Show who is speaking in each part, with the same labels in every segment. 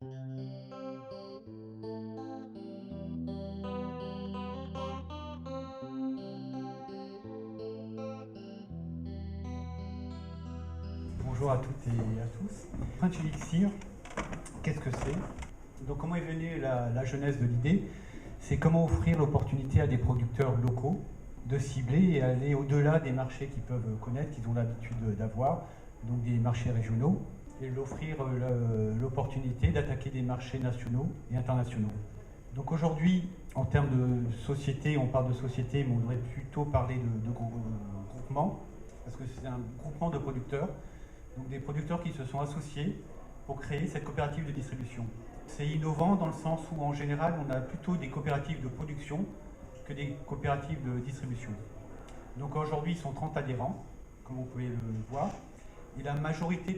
Speaker 1: Bonjour à toutes et à tous. French Elixir, qu'est-ce que c'est? Donc comment est venue la genèse de l'idée? C'est comment offrir l'opportunité à des producteurs locaux de cibler et aller au-delà des marchés qu'ils peuvent connaître, qu'ils ont l'habitude d'avoir, donc des marchés régionaux, et l'offrir l'opportunité d'attaquer des marchés nationaux et internationaux. Donc aujourd'hui, en termes de société, on parle de société, mais on devrait plutôt parler de groupement, parce que c'est un groupement de producteurs, donc des producteurs qui se sont associés pour créer cette coopérative de distribution. C'est innovant dans le sens où en général on a plutôt des coopératives de production que des coopératives de distribution. Donc aujourd'hui ils sont 30 adhérents, comme vous pouvez le voir, et la majorité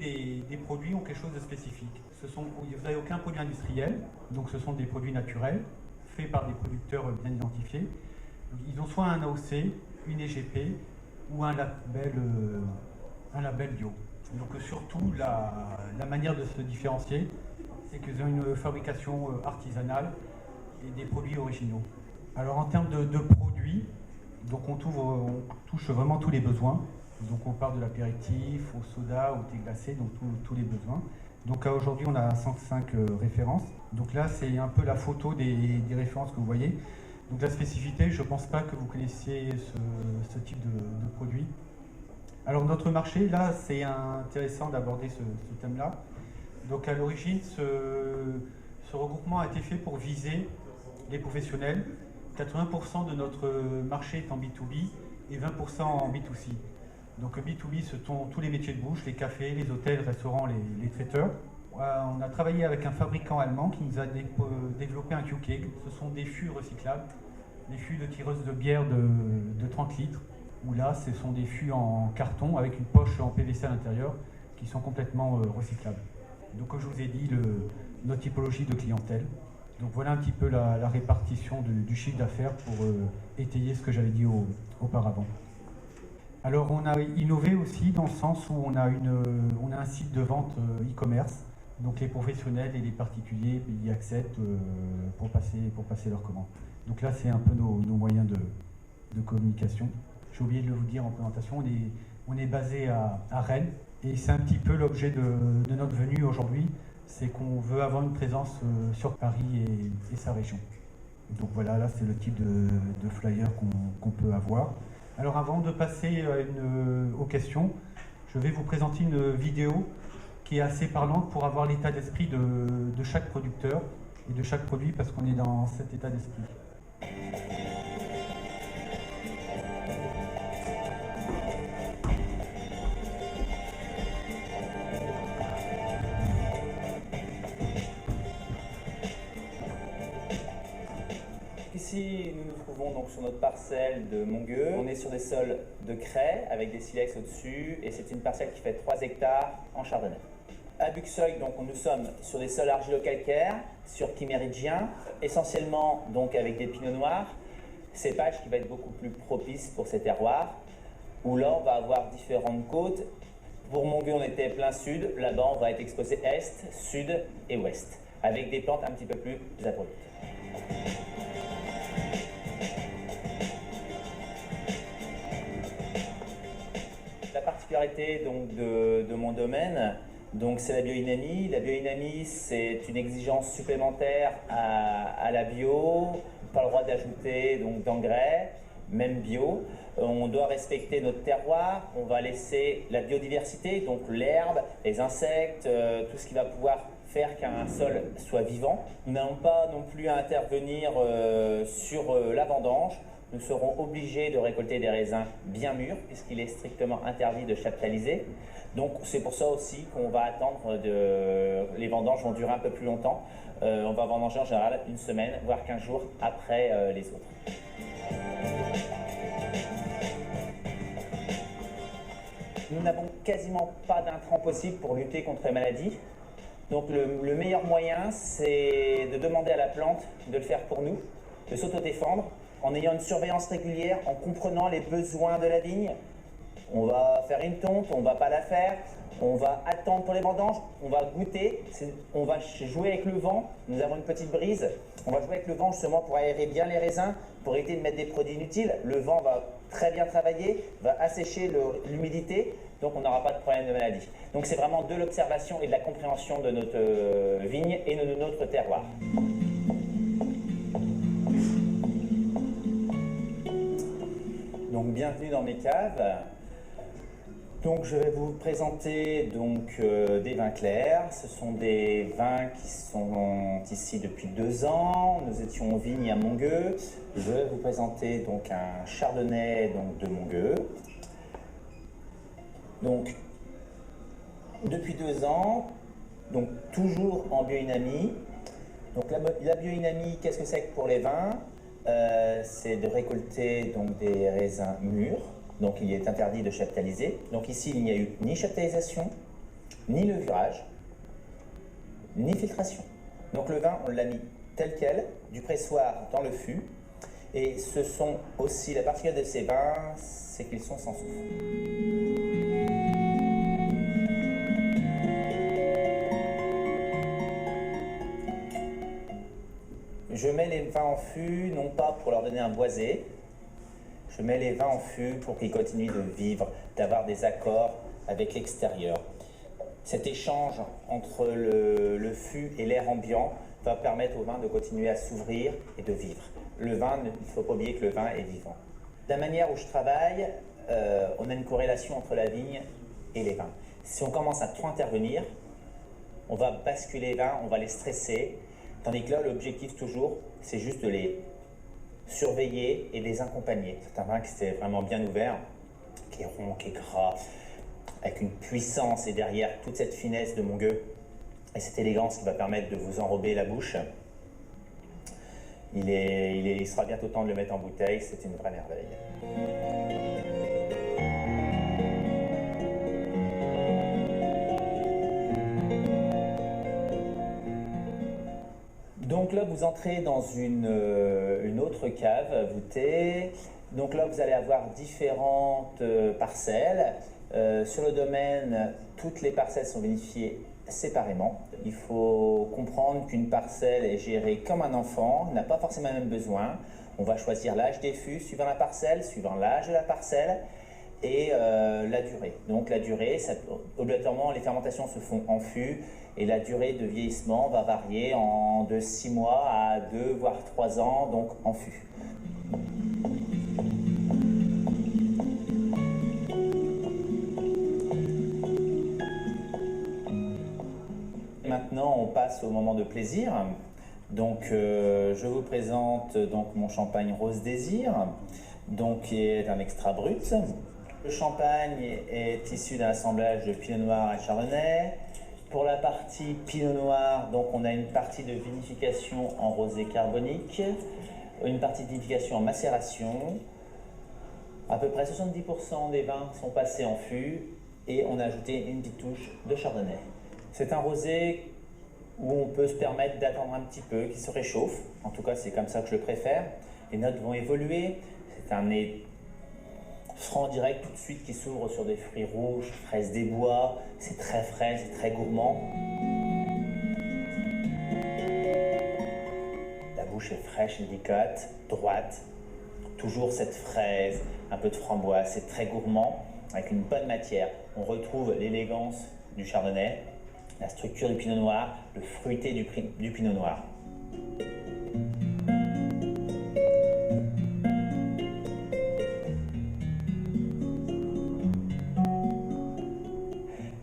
Speaker 1: des produits ont quelque chose de spécifique. Vous n'avez aucun produit industriel, donc ce sont des produits naturels, faits par des producteurs bien identifiés. Donc, ils ont soit un AOC, une EGP ou un label bio. Donc surtout, la manière de se différencier, c'est qu'ils ont une fabrication artisanale et des produits originaux. Alors en termes de produits, donc on touche vraiment tous les besoins. Donc on part de l'apéritif, au soda, au thé glacé, donc tous les besoins. Donc aujourd'hui on a 105 références. Donc là c'est un peu la photo des références que vous voyez. Donc la spécificité, je ne pense pas que vous connaissiez ce type de produit. Alors notre marché, là, c'est intéressant d'aborder ce thème-là. Donc à l'origine, ce regroupement a été fait pour viser les professionnels. 80% de notre marché est en B2B et 20% en B2C. Donc B2B, ce sont tous les métiers de bouche, les cafés, les hôtels, les restaurants, les traiteurs. On a travaillé avec un fabricant allemand qui nous a développé un Q-Keg. Ce sont des fûts recyclables, des fûts de tireuse de bière de 30 litres. Où là, ce sont des fûts en carton avec une poche en PVC à l'intérieur qui sont complètement recyclables. Donc, comme je vous ai dit, notre typologie de clientèle. Donc, voilà un petit peu la répartition du chiffre d'affaires pour étayer ce que j'avais dit auparavant. Alors, on a innové aussi dans le sens où on a un site de vente e-commerce. Donc, les professionnels et les particuliers y acceptent pour passer leurs commandes. Donc là, c'est un peu nos moyens de communication. J'ai oublié de vous dire en présentation, on est basé à Rennes et c'est un petit peu l'objet de notre venue aujourd'hui, c'est qu'on veut avoir une présence sur Paris et sa région. Donc voilà, là c'est le type de flyer qu'on peut avoir. Alors avant de passer aux questions, je vais vous présenter une vidéo qui est assez parlante pour avoir l'état d'esprit de chaque producteur et de chaque produit parce qu'on est dans cet état d'esprit.
Speaker 2: Ici, nous nous trouvons donc sur notre parcelle de Montgueux. On est sur des sols de craie avec des silex au-dessus et c'est une parcelle qui fait 3 hectares en chardonnay. À Buxeuil, donc, nous sommes sur des sols argilo-calcaires, sur chiméridien, essentiellement donc avec des pinots noirs, cépage qui va être beaucoup plus propice pour ces terroirs, où là on va avoir différentes côtes. Pour Montgueux, on était plein sud, là-bas on va être exposé est, sud et ouest, avec des plantes un petit peu plus abruptes. La particularité donc, de mon domaine, c'est la bioinamie. La bioinamie, c'est une exigence supplémentaire à la bio. Pas le droit d'ajouter d'engrais, même bio. On doit respecter notre terroir. On va laisser la biodiversité, donc l'herbe, les insectes, tout ce qui va pouvoir faire qu'un sol soit vivant. Nous n'allons pas non plus intervenir sur la vendange. Nous serons obligés de récolter des raisins bien mûrs puisqu'il est strictement interdit de chaptaliser. Donc c'est pour ça aussi qu'on va attendre, les vendanges vont durer un peu plus longtemps. On va vendanger en général une semaine, voire 15 jours après les autres. Nous n'avons quasiment pas d'intrants possible pour lutter contre les maladies. Donc le meilleur moyen, c'est de demander à la plante de le faire pour nous, de s'autodéfendre, en ayant une surveillance régulière, en comprenant les besoins de la vigne, On va faire une tonte, on va pas la faire, on va attendre pour les vendanges, on va goûter, on va jouer avec le vent, nous avons une petite brise, on va jouer avec le vent justement pour aérer bien les raisins, pour éviter de mettre des produits inutiles. Le vent va très bien travailler, va assécher l'humidité, donc on n'aura pas de problème de maladie. Donc c'est vraiment de l'observation et de la compréhension de notre vigne et de notre terroir. Donc bienvenue dans mes caves. Donc je vais vous présenter des vins clairs. Ce sont des vins qui sont ici depuis 2 ans. Nous étions en vigne à Mongueux. Je vais vous présenter donc un chardonnay de Mongueux. Donc depuis 2 ans, donc toujours en biodynamie. Donc la biodynamie, qu'est-ce que c'est que pour les vins? C'est de récolter donc des raisins mûrs. Donc il est interdit de chaptaliser. Donc ici, il n'y a eu ni chaptalisation, ni levurage, ni filtration. Donc le vin, on l'a mis tel quel, du pressoir dans le fût. Et ce sont aussi, la particularité de ces vins, c'est qu'ils sont sans soufre. Je mets les vins en fût, non pas pour leur donner un boisé. Je mets les vins en fût pour qu'ils continuent de vivre, d'avoir des accords avec l'extérieur. Cet échange entre le fût et l'air ambiant va permettre au vin de continuer à s'ouvrir et de vivre. Le vin, il ne faut pas oublier que le vin est vivant. De la manière où je travaille, on a une corrélation entre la vigne et les vins. Si on commence à trop intervenir, on va basculer les vins, on va les stresser, tandis que là, l'objectif toujours, c'est juste de les surveiller et les accompagner. C'est un vin qui s'est vraiment bien ouvert, qui est rond, qui est gras, avec une puissance et derrière toute cette finesse de Mongueux et cette élégance qui va permettre de vous enrober la bouche. Il sera bientôt temps de le mettre en bouteille, c'est une vraie merveille. Donc là, vous entrez dans une autre cave voûtée. Donc là, vous allez avoir différentes parcelles. Sur le domaine, toutes les parcelles sont vinifiées séparément. Il faut comprendre qu'une parcelle est gérée comme un enfant, n'a pas forcément le même besoin. On va choisir l'âge des fûts suivant la parcelle, suivant l'âge de la parcelle et la durée. Donc la durée, obligatoirement, les fermentations se font en fût et la durée de vieillissement va varier de 6 mois à 2 voire 3 ans, donc en fût. Maintenant, on passe au moment de plaisir. Donc, je vous présente donc mon champagne Rose Désir, donc qui est un extra brut. Le champagne est issu d'un assemblage de pinot noir et chardonnay. Pour la partie pinot noir, donc on a une partie de vinification en rosé carbonique, une partie de vinification en macération. À peu près 70% des vins sont passés en fût et on a ajouté une petite touche de chardonnay. C'est un rosé où on peut se permettre d'attendre un petit peu, qu'il se réchauffe. En tout cas, c'est comme ça que je le préfère. Les notes vont évoluer. C'est un nez franc direct tout de suite qui s'ouvre sur des fruits rouges, fraises des bois. C'est très frais, c'est très gourmand. La bouche est fraîche, délicate, droite. Toujours cette fraise, un peu de framboise. C'est très gourmand, avec une bonne matière. On retrouve l'élégance du chardonnay, la structure du pinot noir, le fruité du pinot noir.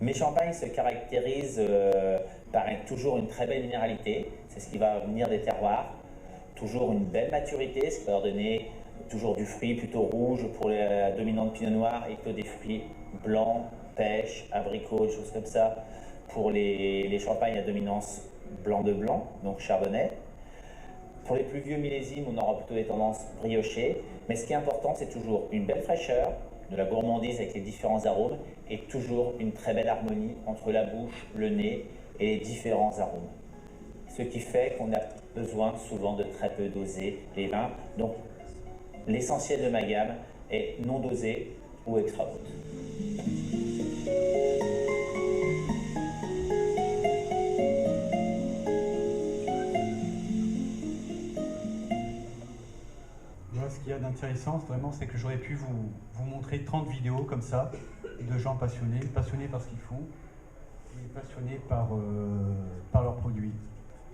Speaker 2: Mes champagnes se caractérisent par toujours une très belle minéralité, c'est ce qui va venir des terroirs, toujours une belle maturité, ce qui va leur donner toujours du fruit plutôt rouge pour la dominante pinot noir et plutôt des fruits blancs, pêche, abricots, des choses comme ça. Pour les champagnes à dominance blanc de blanc, donc chardonnay. Pour les plus vieux millésimes, on aura plutôt des tendances briochées. Mais ce qui est important, c'est toujours une belle fraîcheur, de la gourmandise avec les différents arômes et toujours une très belle harmonie entre la bouche, le nez et les différents arômes. Ce qui fait qu'on a besoin souvent de très peu doser les vins. Donc l'essentiel de ma gamme est non dosé, ou extra haute.
Speaker 1: Là, ce qu'il y a d'intéressant, vraiment, c'est que j'aurais pu vous montrer 30 vidéos comme ça, de gens passionnés par ce qu'ils font, et passionnés par leurs produits.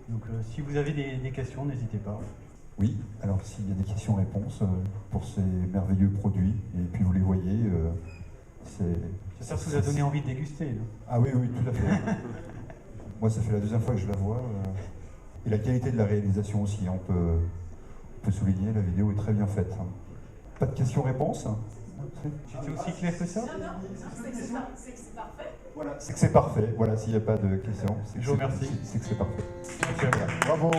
Speaker 1: Donc si vous avez des questions, n'hésitez pas.
Speaker 3: Oui, alors s'il y a des questions-réponses pour ces merveilleux produits, et puis vous les voyez,
Speaker 1: J'espère que ça vous a donné envie de déguster. Là.
Speaker 3: Ah oui, oui, tout à fait. Moi, ça fait la deuxième fois que je la vois. Et la qualité de la réalisation aussi, on peut souligner, la vidéo est très bien faite. Pas de questions-réponses?
Speaker 1: J'étais aussi clair que ça?
Speaker 4: Non, c'est que c'est parfait.
Speaker 3: Voilà, c'est que c'est parfait. Voilà, s'il n'y a pas de questions,
Speaker 1: Je vous remercie.
Speaker 3: C'est que c'est parfait.
Speaker 1: Merci à vous.
Speaker 3: Bravo!